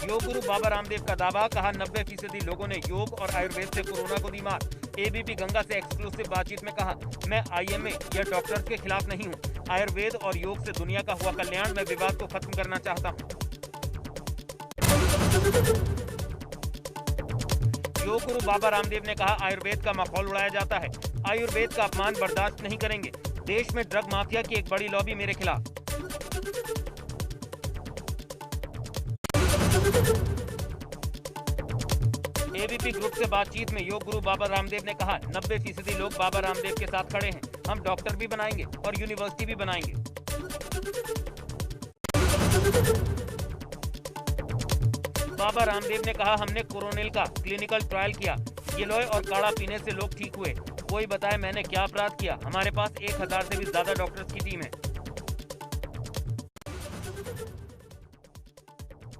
योग गुरु बाबा रामदेव का दावा, कहा 90% लोगों ने योग और आयुर्वेद से कोरोना को दी मात। एबीपी गंगा से एक्सक्लूसिव बातचीत में कहा, मैं आईएमए या डॉक्टर्स के खिलाफ नहीं हूं। आयुर्वेद और योग से दुनिया का हुआ कल्याण, मैं विवाद को खत्म करना चाहता हूं। योग गुरु बाबा रामदेव ने कहा, आयुर्वेद का मखौल उड़ाया जाता है। आयुर्वेद का अपमान बर्दाश्त नहीं करेंगे। देश में ड्रग माफिया की एक बड़ी लॉबी मेरे खिलाफ। एबीपी ग्रुप से बातचीत में योग गुरु बाबा रामदेव ने कहा, 90% लोग बाबा रामदेव के साथ खड़े हैं। हम डॉक्टर भी बनाएंगे और यूनिवर्सिटी भी बनाएंगे। बाबा रामदेव ने कहा, हमने कोरोनिल का क्लिनिकल ट्रायल किया। गिलोय और काढ़ा पीने से लोग ठीक हुए। कोई बताए मैंने क्या अपराध किया। हमारे पास 1000 से भी ज्यादा डॉक्टर्स की टीम है।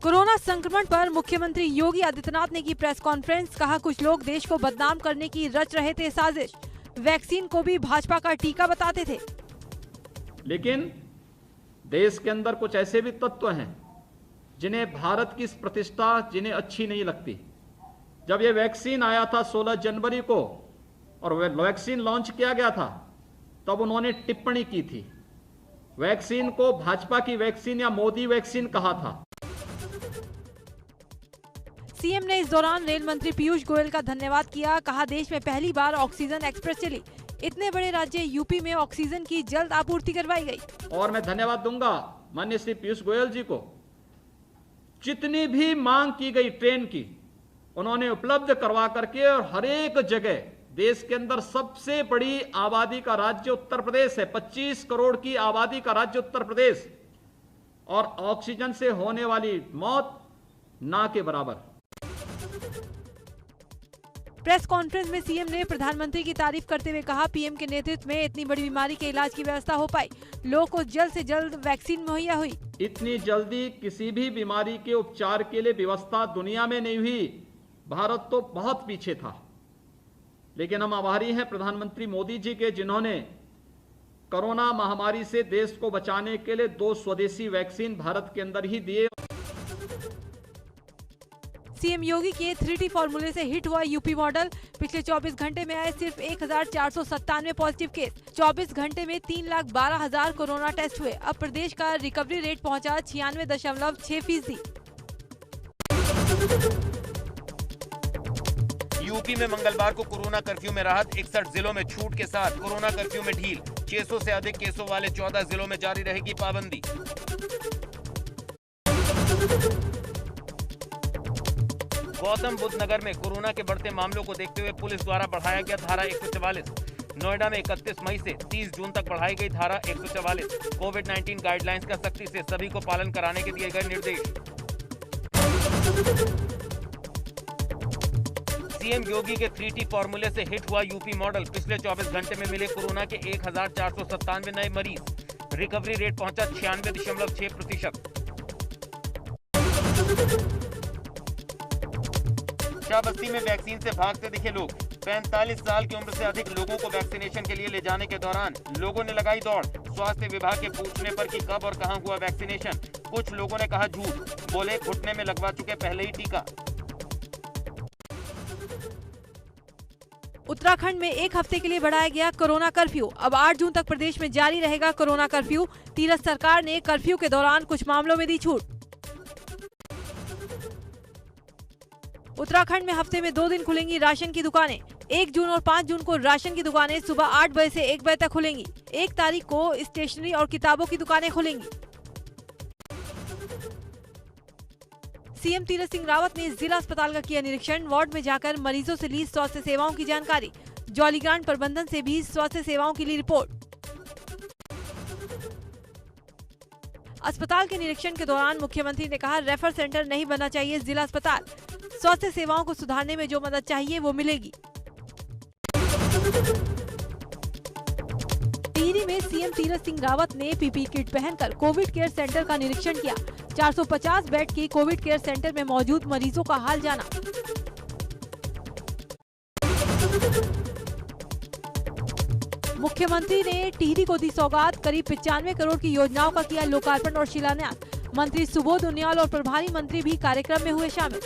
कोरोना संक्रमण पर मुख्यमंत्री योगी आदित्यनाथ ने की प्रेस कॉन्फ्रेंस, कहा कुछ लोग देश को बदनाम करने की रच रहे थे साजिश। वैक्सीन को भी भाजपा का टीका बताते थे। लेकिन देश के अंदर कुछ ऐसे भी तत्व हैं जिन्हें भारत की प्रतिष्ठा जिन्हें अच्छी नहीं लगती। जब ये वैक्सीन आया था 16 जनवरी को और वैक्सीन लॉन्च किया गया था, तब उन्होंने टिप्पणी की थी। वैक्सीन को भाजपा की वैक्सीन या मोदी वैक्सीन कहा था। सीएम ने इस दौरान रेल मंत्री पीयूष गोयल का धन्यवाद किया, कहा देश में पहली बार ऑक्सीजन एक्सप्रेस चली। इतने बड़े राज्य यूपी में ऑक्सीजन की जल्द आपूर्ति करवाई गई। और मैं धन्यवाद दूंगा माननीय श्री पीयूष गोयल जी को। जितनी भी मांग की गई ट्रेन की, उन्होंने उपलब्ध करवा करके, और हर एक जगह देश के अंदर सबसे बड़ी आबादी का राज्य उत्तर प्रदेश है। 25 करोड़ की आबादी का राज्य उत्तर प्रदेश, और ऑक्सीजन से होने वाली मौत ना के बराबर। प्रेस कॉन्फ्रेंस में सीएम ने प्रधानमंत्री की तारीफ करते हुए कहा, पीएम के नेतृत्व में इतनी बड़ी बीमारी के इलाज की व्यवस्था हो पाई। लोगों को जल्द से जल्द वैक्सीन मुहैया हुई। इतनी जल्दी किसी भी बीमारी के उपचार के लिए व्यवस्था दुनिया में नहीं हुई। भारत तो बहुत पीछे था। लेकिन हम आभारी हैं प्रधानमंत्री मोदी जी के, जिन्होंने कोरोना महामारी से देश को बचाने के लिए 2 स्वदेशी वैक्सीन भारत के अंदर ही दिए। सीएम योगी के 3T फॉर्मूले से हिट हुआ यूपी मॉडल। पिछले 24 घंटे में आए सिर्फ 1497 पॉजिटिव केस। 24 घंटे में 3,12,000 कोरोना टेस्ट हुए। अब प्रदेश का रिकवरी रेट पहुंचा 96.6%। यूपी में मंगलवार को कोरोना कर्फ्यू में राहत। 61 जिलों में छूट के साथ कोरोना कर्फ्यू में ढील। 600 से अधिक केसों वाले 14 जिलों में जारी रहेगी पाबंदी। गौतम बुद्ध नगर में कोरोना के बढ़ते मामलों को देखते हुए पुलिस द्वारा बढ़ाया गया धारा 144। नोएडा में 31 मई से 30 जून तक बढ़ाई गई धारा 144। कोविड-19 गाइडलाइंस का सख्ती से सभी को पालन कराने के दिए गए निर्देश। सीएम योगी के 3T फॉर्मूले से हिट हुआ यूपी मॉडल। पिछले 24 घंटे में मिले कोरोना के 1497 नए मरीज। रिकवरी रेट पहुंचा 96.6%। शाहबस्ती में वैक्सीन से भागते दिखे लोग। 45 साल की उम्र से अधिक लोगों को वैक्सीनेशन के लिए ले जाने के दौरान लोगों ने लगाई दौड़। स्वास्थ्य विभाग के पूछने पर कि कब और कहां हुआ वैक्सीनेशन, कुछ लोगों ने कहा झूठ। बोले घुटने में लगवा चुके पहले ही टीका। उत्तराखंड में एक हफ्ते के लिए बढ़ाया गया कोरोना कर्फ्यू। अब 8 जून तक प्रदेश में जारी रहेगा कोरोना कर्फ्यू। तीरथ सरकार ने कर्फ्यू के दौरान कुछ मामलों में दी छूट। उत्तराखंड में हफ्ते में 2 दिन खुलेंगी राशन की दुकानें। 1 जून और 5 जून को राशन की दुकानें सुबह 8 बजे से 1 बजे तक खुलेंगी। 1 तारीख को स्टेशनरी और किताबों की दुकानें खुलेंगी। सीएम तीरथ सिंह रावत ने जिला अस्पताल का किया निरीक्षण। वार्ड में जाकर मरीजों से ली स्वास्थ्य सेवाओं की जानकारी। जॉलीग्रांट प्रबंधन से भी स्वास्थ्य सेवाओं की ली रिपोर्ट। अस्पताल के निरीक्षण के दौरान मुख्यमंत्री ने कहा, रेफर सेंटर नहीं बनना चाहिए जिला अस्पताल। स्वास्थ्य सेवाओं को सुधारने में जो मदद चाहिए वो मिलेगी। टिहरी में सीएम तीरथ सिंह रावत ने पीपीई किट पहनकर कोविड केयर सेंटर का निरीक्षण किया। 450 बेड की कोविड केयर सेंटर में मौजूद मरीजों का हाल जाना। मुख्यमंत्री ने टिहरी को दी सौगात। करीब 95 करोड़ की योजनाओं का किया लोकार्पण और शिलान्यास। मंत्री सुबोध उनियाल और प्रभारी मंत्री भी कार्यक्रम में हुए शामिल।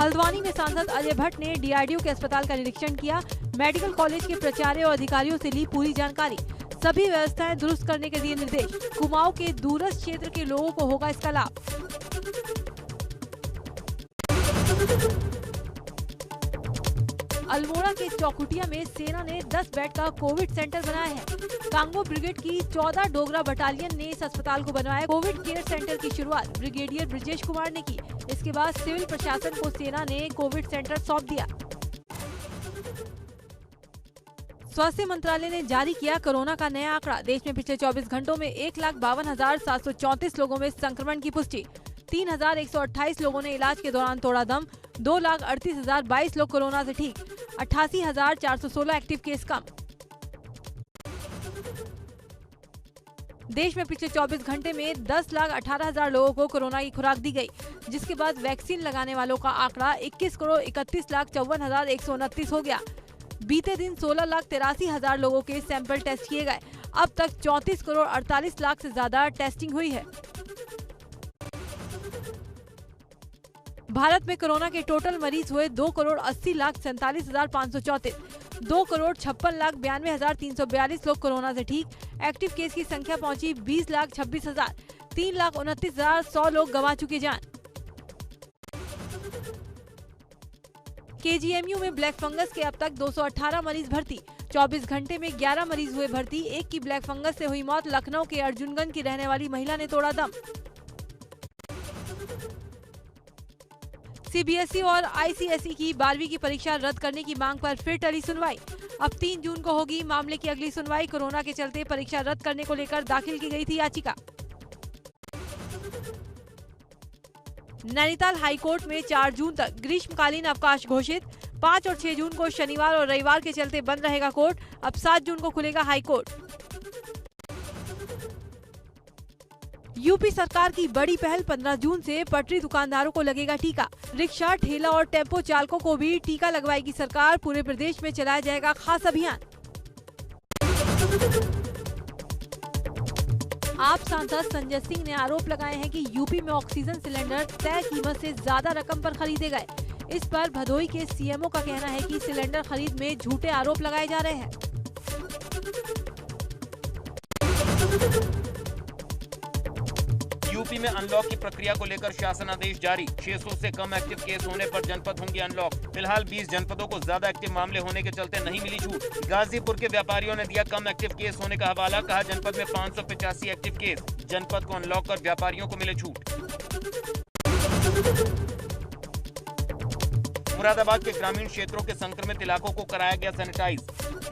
हल्द्वानी में सांसद अजय भट्ट ने डीआरडीओ के अस्पताल का निरीक्षण किया। मेडिकल कॉलेज के प्राचार्य और अधिकारियों से ली पूरी जानकारी। सभी व्यवस्थाएं दुरुस्त करने के दिए निर्देश। कुमाऊं के दूरस्थ क्षेत्र के लोगों को होगा इसका लाभ। अल्मोड़ा के चौखुटिया में सेना ने 10 बेड का कोविड सेंटर बनाया है। कांगो ब्रिगेड की 14 डोगरा बटालियन ने इस अस्पताल को बनवाया। कोविड केयर सेंटर की शुरुआत ब्रिगेडियर ब्रिजेश कुमार ने की। इसके बाद सिविल प्रशासन को सेना ने कोविड सेंटर सौंप दिया। स्वास्थ्य मंत्रालय ने जारी किया कोरोना का नया आंकड़ा। देश में पिछले 24 घंटों में 1,52,734 लोगों में संक्रमण की पुष्टि। 3,128 लोगों ने इलाज के दौरान तोड़ा दम। 2,38,022 लोग कोरोना से ठीक। 88,416 एक्टिव केस कम। देश में पिछले 24 घंटे में 10,18,000 लोगों को कोरोना की खुराक दी गई, जिसके बाद वैक्सीन लगाने वालों का आंकड़ा 21,31,54,129 हो गया। बीते दिन 16,83,000 लोगों के सैंपल टेस्ट किए गए। अब तक 34,48,00,000 से ज्यादा टेस्टिंग हुई है। भारत में कोरोना के टोटल मरीज हुए 2,80,47,534। 2,56,92,342 लोग कोरोना से ठीक। एक्टिव केस की संख्या पहुंची 20,26,000। 3,29,100 लोग गंवा चुके जान। केजीएमयू में ब्लैक फंगस के अब तक 218 मरीज भर्ती। 24 घंटे में 11 मरीज हुए भर्ती। एक की ब्लैक फंगस से हुई मौत। लखनऊ के अर्जुनगंज की रहने वाली महिला ने तोड़ा दम। सीबीएसई और आईसीएसई की 12वीं की परीक्षा रद्द करने की मांग पर फिर टली सुनवाई। अब 3 जून को होगी मामले की अगली सुनवाई। कोरोना के चलते परीक्षा रद्द करने को लेकर दाखिल की गई थी याचिका। नैनीताल हाईकोर्ट में 4 जून तक ग्रीष्मकालीन अवकाश घोषित। 5 और 6 जून को शनिवार और रविवार के चलते बंद रहेगा कोर्ट। अब 7 जून को खुलेगा हाईकोर्ट। यूपी सरकार की बड़ी पहल 15 जून से पटरी दुकानदारों को लगेगा टीका। रिक्शा, ठेला और टेम्पो चालकों को भी टीका लगवाएगी सरकार। पूरे प्रदेश में चलाया जाएगा खास अभियान। आप सांसद संजय सिंह ने आरोप लगाए हैं कि यूपी में ऑक्सीजन सिलेंडर तय कीमत से ज्यादा रकम पर खरीदे गए। इस पर भदोई के सीएमओ का कहना है कि सिलेंडर खरीद में झूठे आरोप लगाए जा रहे हैं। यूपी में अनलॉक की प्रक्रिया को लेकर शासनादेश जारी। 600 से कम एक्टिव केस होने पर जनपद होंगे अनलॉक। फिलहाल 20 जनपदों को ज्यादा एक्टिव मामले होने के चलते नहीं मिली छूट। गाजीपुर के व्यापारियों ने दिया कम एक्टिव केस होने का हवाला। कहा जनपद में 585 एक्टिव केस। जनपद को अनलॉक कर व्यापारियों को मिले छूट। मुरादाबाद के ग्रामीण क्षेत्रों के संक्रमित इलाकों को कराया गया सैनिटाइज।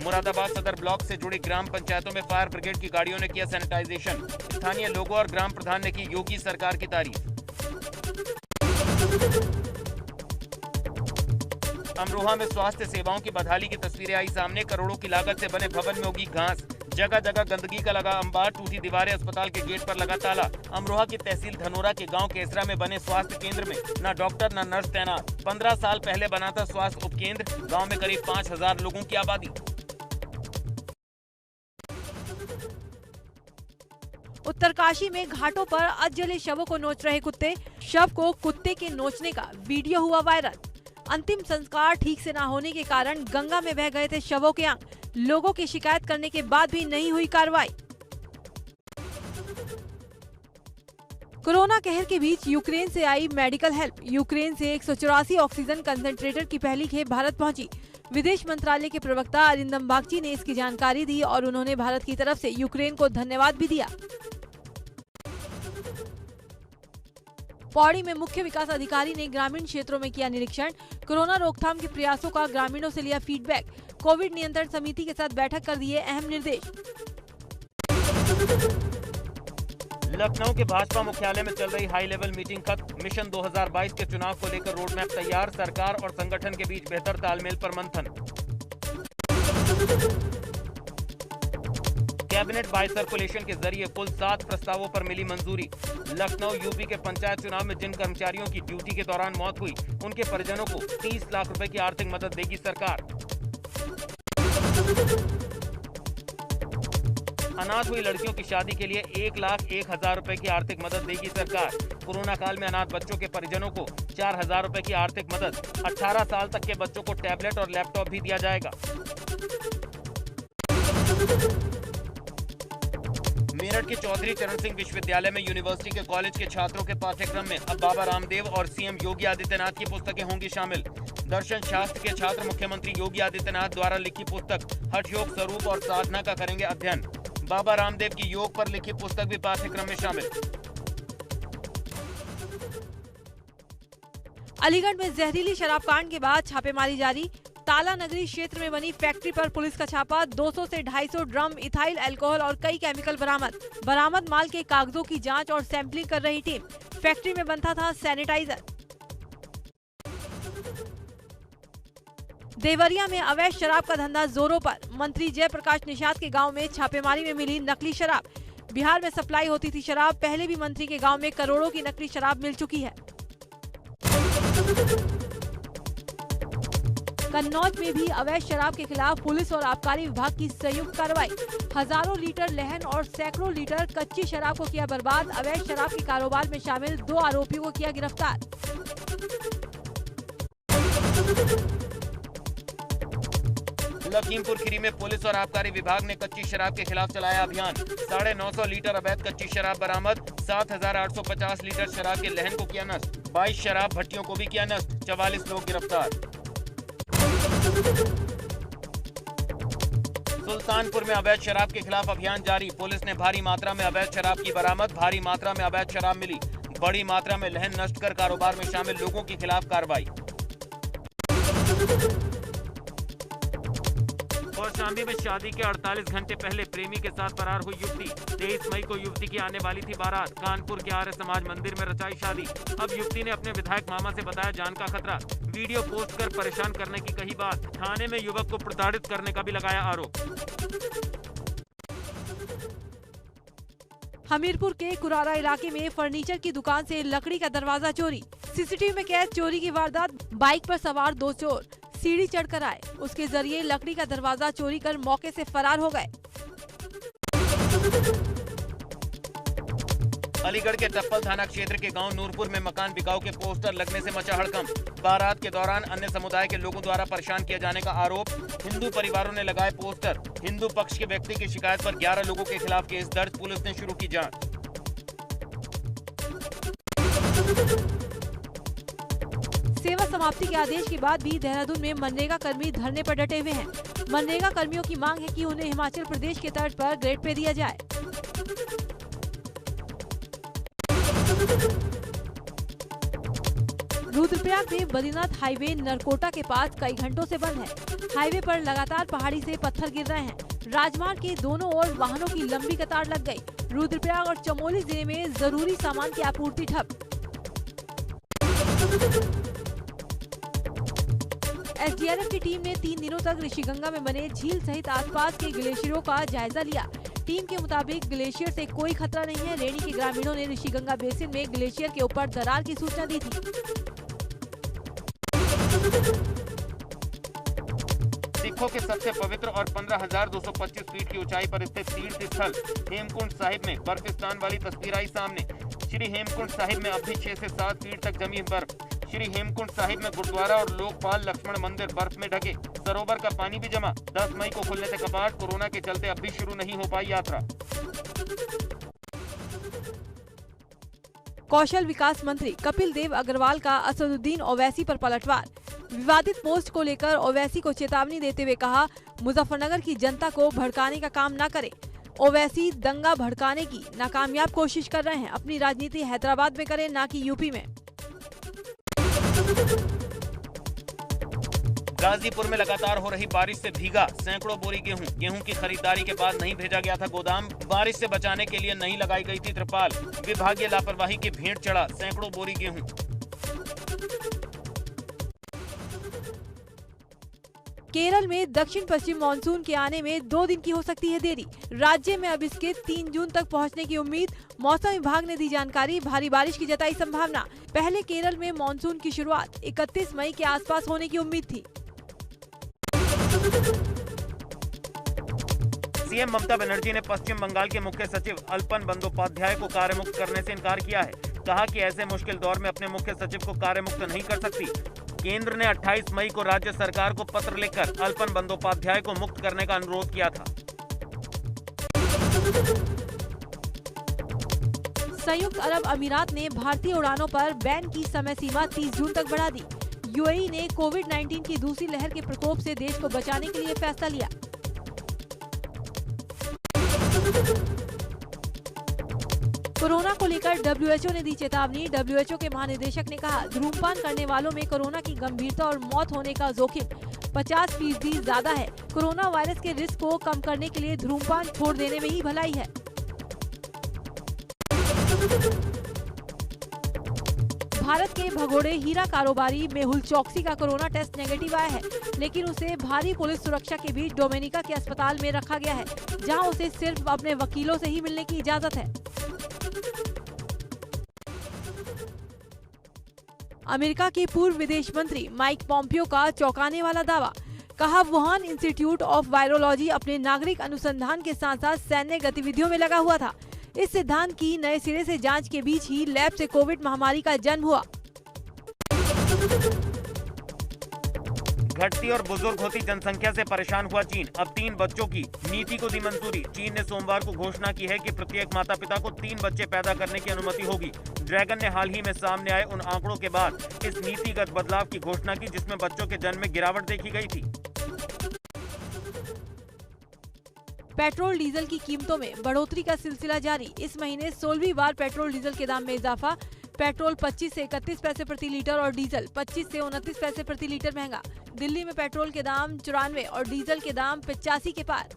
मुरादाबाद सदर ब्लॉक से जुड़ी ग्राम पंचायतों में फायर ब्रिगेड की गाड़ियों ने किया सैनिटाइजेशन। स्थानीय लोगों और ग्राम प्रधान ने की योगी सरकार की तारीफ। अमरोहा में स्वास्थ्य सेवाओं की बदहाली की तस्वीरें आई सामने। करोड़ों की लागत से बने भवन में उगी घास। जगह जगह गंदगी का लगा अंबार। टूटी दीवारें। अस्पताल के गेट पर लगा ताला। अमरोहा की तहसील धनोरा के गांव केसरा में बने स्वास्थ्य केंद्र में न डॉक्टर न नर्स तैनात। 15 साल पहले बना था स्वास्थ्य उपकेंद्र। गांव में करीब 5,000 लोगों की आबादी। उत्तरकाशी में घाटों पर अधजले शवों को नोच रहे कुत्ते। शव को कुत्ते के नोचने का वीडियो हुआ वायरल। अंतिम संस्कार ठीक से न होने के कारण गंगा में बह गए थे शवों के अंग। लोगों की शिकायत करने के बाद भी नहीं हुई कार्रवाई। कोरोना कहर के बीच यूक्रेन से आई मेडिकल हेल्प। यूक्रेन से 184 ऑक्सीजन कंसंट्रेटर की पहली खेप भारत पहुंची। विदेश मंत्रालय के प्रवक्ता अरिंदम बागची ने इसकी जानकारी दी और उन्होंने भारत की तरफ से यूक्रेन को धन्यवाद भी दिया। पौड़ी में मुख्य विकास अधिकारी ने ग्रामीण क्षेत्रों में किया निरीक्षण। कोरोना रोकथाम के प्रयासों का ग्रामीणों से लिया फीडबैक। कोविड नियंत्रण समिति के साथ बैठक कर दिए अहम निर्देश। लखनऊ के भाजपा मुख्यालय में चल रही हाई लेवल मीटिंग खत्म। मिशन 2022 के चुनाव को लेकर रोड मैप तैयार। सरकार और संगठन के बीच बेहतर तालमेल पर मंथन। कैबिनेट बाय सर्कुलेशन के जरिए कुल 7 प्रस्तावों पर मिली मंजूरी। लखनऊ यूपी के पंचायत चुनाव में जिन कर्मचारियों की ड्यूटी के दौरान मौत हुई, उनके परिजनों को 30 लाख रुपए की आर्थिक मदद देगी सरकार। अनाथ हुई लड़कियों की शादी के लिए 1,01,000 रुपए की आर्थिक मदद देगी सरकार। कोरोना काल में अनाथ बच्चों के परिजनों को 4,000 रुपए की आर्थिक मदद। 18 साल तक के बच्चों को टैबलेट और लैपटॉप भी दिया जाएगा। मेरठ के चौधरी चरण सिंह विश्वविद्यालय में यूनिवर्सिटी के कॉलेज के छात्रों के पाठ्यक्रम में अब बाबा रामदेव और सीएम योगी आदित्यनाथ की पुस्तकें होंगी शामिल। दर्शन शास्त्र के छात्र मुख्यमंत्री योगी आदित्यनाथ द्वारा लिखी पुस्तक हठ योग स्वरूप और साधना का करेंगे अध्ययन। बाबा रामदेव की योग पर लिखी पुस्तक भी पाठ्यक्रम में शामिल। अलीगढ़ में जहरीली शराब कांड के बाद छापेमारी जारी। ताला नगरी क्षेत्र में बनी फैक्ट्री पर पुलिस का छापा। 200 से 250 ड्रम इथाइल अल्कोहल और कई केमिकल बरामद माल के कागजों की जांच और सैंपलिंग कर रही टीम। फैक्ट्री में बनता था सैनिटाइजर। देवरिया में अवैध शराब का धंधा जोरों पर। मंत्री जयप्रकाश निषाद के गांव में छापेमारी में मिली नकली शराब। बिहार में सप्लाई होती थी शराब। पहले भी मंत्री के गांव में करोड़ों की नकली शराब मिल चुकी है। कन्नौज में भी अवैध शराब के खिलाफ पुलिस और आबकारी विभाग की संयुक्त कार्रवाई। हजारों लीटर लहन और सैकड़ों लीटर कच्ची शराब को किया बर्बाद। अवैध शराब के कारोबार में शामिल 2 आरोपियों को किया गिरफ्तार। लखीमपुर खीरी में पुलिस और आबकारी विभाग ने कच्ची शराब के खिलाफ चलाया अभियान। 950 लीटर अवैध कच्ची शराब बरामद। 7,850 लीटर शराब के लहन को किया नष्ट। 22 शराब भट्टियों को भी किया नष्ट। 44 लोग गिरफ्तार। सुल्तानपुर में अवैध शराब के खिलाफ अभियान जारी। पुलिस ने भारी मात्रा में अवैध शराब की बरामद। भारी मात्रा में अवैध शराब मिली। बड़ी मात्रा में लहन नष्ट कर कारोबार में शामिल लोगों के खिलाफ कार्रवाई। कौशाम्बी में शादी के 48 घंटे पहले प्रेमी के साथ फरार हुई युवती। 23 मई को युवती की आने वाली थी बारात। कानपुर के आर्य समाज मंदिर में रचाई शादी। अब युवती ने अपने विधायक मामा से बताया जान का खतरा। वीडियो पोस्ट कर परेशान करने की कही बात। थाने में युवक को प्रताड़ित करने का भी लगाया आरोप। हमीरपुर के कुरारा इलाके में फर्नीचर की दुकान से लकड़ी का दरवाजा चोरी। सीसीटीवी में कैद चोरी की वारदात। बाइक पर सवार 2 चोर सीढ़ी चढ़कर आए। उसके जरिए लकड़ी का दरवाजा चोरी कर मौके से फरार हो गए। अलीगढ़ के टप्पल थाना क्षेत्र के गांव नूरपुर में मकान बिकाऊ के पोस्टर लगने से मचा हड़कंप। बारात के दौरान अन्य समुदाय के लोगों द्वारा परेशान किए जाने का आरोप। हिंदू परिवारों ने लगाए पोस्टर। हिंदू पक्ष के व्यक्ति की शिकायत पर 11 लोगों के खिलाफ केस दर्ज। पुलिस ने शुरू की जांच। सेवा समाप्ति के आदेश के बाद भी देहरादून में मनरेगा कर्मी धरने पर डटे हुए हैं। मनरेगा कर्मियों की मांग है कि उन्हें हिमाचल प्रदेश के तर्ज पर ग्रेड पे दिया जाए। रुद्रप्रयाग में बद्रीनाथ हाईवे नरकोटा के पास कई घंटों से बंद है। हाईवे पर लगातार पहाड़ी से पत्थर गिर रहे हैं। राजमार्ग के दोनों ओर वाहनों की लंबी कतार लग गई। रुद्रप्रयाग और चमोली जिले में जरूरी सामान की आपूर्ति ठप। एसडीआरएफ की टीम ने 3 दिनों तक ऋषिगंगा में बने झील सहित आसपास के ग्लेशियरों का जायजा लिया। टीम के मुताबिक ग्लेशियर से कोई खतरा नहीं है। रेणी के ग्रामीणों ने ऋषिगंगा बेसिन में ग्लेशियर के ऊपर दरार की सूचना दी थी। सिखों के सबसे पवित्र और 15,225 फीट की ऊंचाई पर स्थित तीर्थ स्थल हेमकुंड साहिब में बर्फिस्तान वाली तस्वीर आई सामने। श्री हेमकुंड साहिब में अब भी 6 से 7 फीट तक जमी बर्फ। श्री हेमकुंड साहिब में गुरुद्वारा और लोकपाल लक्ष्मण मंदिर बर्फ में ढके। सरोवर का पानी भी जमा। 10 मई को खुलने से कपाट। कोरोना के चलते अब भी शुरू नहीं हो पाई यात्रा। कौशल विकास मंत्री कपिल देव अग्रवाल का असदुद्दीन ओवैसी पर पलटवार। विवादित पोस्ट को लेकर ओवैसी को चेतावनी देते हुए कहा, मुजफ्फरनगर की जनता को भड़काने का काम न करें। ओवैसी दंगा भड़काने की नाकामयाब कोशिश कर रहे हैं। अपनी राजनीति हैदराबाद में करें, न कि यूपी में। गाजीपुर में लगातार हो रही बारिश से भीगा सैकड़ों बोरी गेहूं की खरीदारी के बाद नहीं भेजा गया था गोदाम। बारिश से बचाने के लिए नहीं लगाई गई थी त्रिपाल। विभागीय लापरवाही की भेंट चढ़ा सैकड़ों बोरी गेहूं। केरल में दक्षिण पश्चिम मानसून के आने में 2 दिन की हो सकती है देरी। राज्य में अब इसके 3 जून तक पहुंचने की उम्मीद। मौसम विभाग ने दी जानकारी। भारी बारिश की जताई संभावना। पहले केरल में मानसून की शुरुआत 31 मई के आसपास होने की उम्मीद थी। सीएम ममता बनर्जी ने पश्चिम बंगाल के मुख्य सचिव अल्पन बंदोपाध्याय को कार्यमुक्त करने से इनकार किया है। कहा कि ऐसे मुश्किल दौर में अपने मुख्य सचिव को कार्यमुक्त नहीं कर सकती। केंद्र ने 28 मई को राज्य सरकार को पत्र लिखकर अल्पन बंदोपाध्याय को मुक्त करने का अनुरोध किया था। संयुक्त अरब अमीरात ने भारतीय उड़ानों पर बैन की समय सीमा 30 जून तक बढ़ा दी। यूएई ने कोविड-19 की दूसरी लहर के प्रकोप से देश को बचाने के लिए फैसला लिया। कोरोना को लेकर WHO ने दी चेतावनी। WHO के महानिदेशक ने कहा, धूम्रपान करने वालों में कोरोना की गंभीरता और मौत होने का जोखिम 50% ज्यादा है। कोरोना वायरस के रिस्क को कम करने के लिए धूम्रपान छोड़ देने में ही भलाई है। भारत के भगोड़े हीरा कारोबारी मेहुल चौकसी का कोरोना टेस्ट नेगेटिव आया है, लेकिन उसे भारी पुलिस सुरक्षा के बीच डोमिनिका के अस्पताल में रखा गया है, जहां उसे सिर्फ अपने वकीलों से ही मिलने की इजाजत है। अमेरिका के पूर्व विदेश मंत्री माइक पॉम्पियो का चौंकाने वाला दावा। कहा, वुहान इंस्टीट्यूट ऑफ वायरोलॉजी अपने नागरिक अनुसंधान के साथ साथ सैन्य गतिविधियों में लगा हुआ था। इस सिद्धांत की नए सिरे से जांच के बीच ही लैब से कोविड महामारी का जन्म हुआ। घटती और बुजुर्ग होती जनसंख्या से परेशान हुआ चीन। अब 3 बच्चों की नीति को दी मंजूरी। चीन ने सोमवार को घोषणा की है कि प्रत्येक माता पिता को 3 बच्चे पैदा करने की अनुमति होगी। ड्रैगन ने हाल ही में सामने आए उन आंकड़ों के बाद इस नीतिगत बदलाव की घोषणा की, जिसमें बच्चों के जन्म में गिरावट देखी गई थी। पेट्रोल डीजल की कीमतों में बढ़ोतरी का सिलसिला जारी। इस महीने 16वीं बार पेट्रोल डीजल के दाम में इजाफा। पेट्रोल 25 से 31 पैसे प्रति लीटर और डीजल 25 से 29 पैसे प्रति लीटर महंगा। दिल्ली में पेट्रोल के दाम 94 और डीजल के दाम 85 के पार।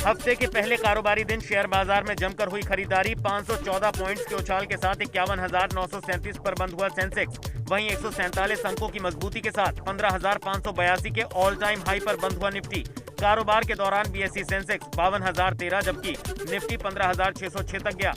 हफ्ते के पहले कारोबारी दिन शेयर बाजार में जमकर हुई खरीदारी। 514 पॉइंट्स के उछाल के साथ 51,937 पर बंद हुआ सेंसेक्स। वहीं 147 अंकों की मजबूती के साथ 15,582 के ऑल टाइम हाई पर बंद हुआ निफ्टी। कारोबार के दौरान बीएसई सेंसेक्स 52,013 जबकि निफ्टी 15,606 तक गया।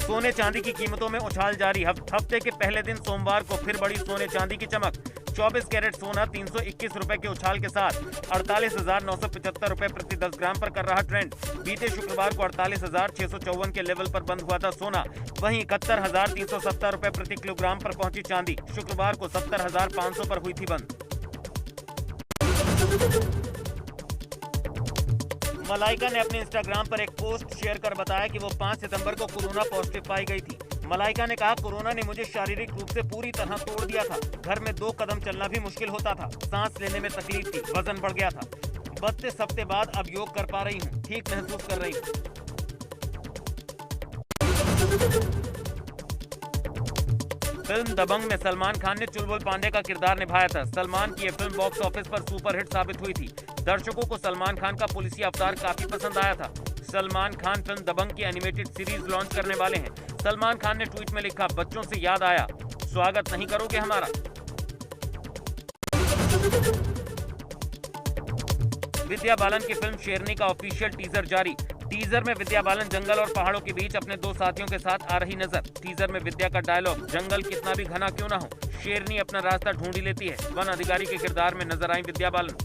सोने चांदी की कीमतों में उछाल जारी। हफ्ते के पहले दिन सोमवार को फिर बढ़ी सोने चांदी की चमक। 24 कैरेट सोना 321 रुपए के उछाल के साथ 48,975 रुपए प्रति 10 ग्राम पर कर रहा ट्रेंड। बीते शुक्रवार को 48,654 के लेवल पर बंद हुआ था सोना। वहीं 71,370 रुपए प्रति किलोग्राम पर पहुंची चांदी। शुक्रवार को 70,500 पर हुई थी बंद। मलाइका ने अपने इंस्टाग्राम पर एक पोस्ट शेयर कर बताया कि वो 5 सितंबर को कोरोना पॉजिटिव पाई गई थी। मलाइका ने कहा, कोरोना ने मुझे शारीरिक रूप से पूरी तरह तोड़ दिया था। घर में 2 कदम चलना भी मुश्किल होता था। सांस लेने में तकलीफ थी, वजन बढ़ गया था। 32 हफ्ते बाद अब योग कर पा रही हूँ, ठीक महसूस कर रही हूँ। फिल्म दबंग में सलमान खान ने चुलबुल पांडे का किरदार निभाया था। सलमान की ये फिल्म बॉक्स ऑफिस पर सुपरहिट साबित हुई थी। दर्शकों को सलमान खान का पुलिसी अवतार काफी पसंद आया था। सलमान खान फिल्म दबंग की एनिमेटेड सीरीज लॉन्च करने वाले हैं। सलमान खान ने ट्वीट में लिखा, बच्चों से याद आया, स्वागत नहीं करोगे हमारा। विद्या बालन की फिल्म शेरनी का ऑफिशियल टीजर जारी। टीजर में विद्या बालन जंगल और पहाड़ों के बीच अपने 2 साथियों के साथ आ रही नजर। टीजर में विद्या का डायलॉग, जंगल कितना भी घना क्यों ना हो, शेरनी अपना रास्ता ढूंढ ही लेती है। वन अधिकारी के किरदार में नजर आई विद्या बालन।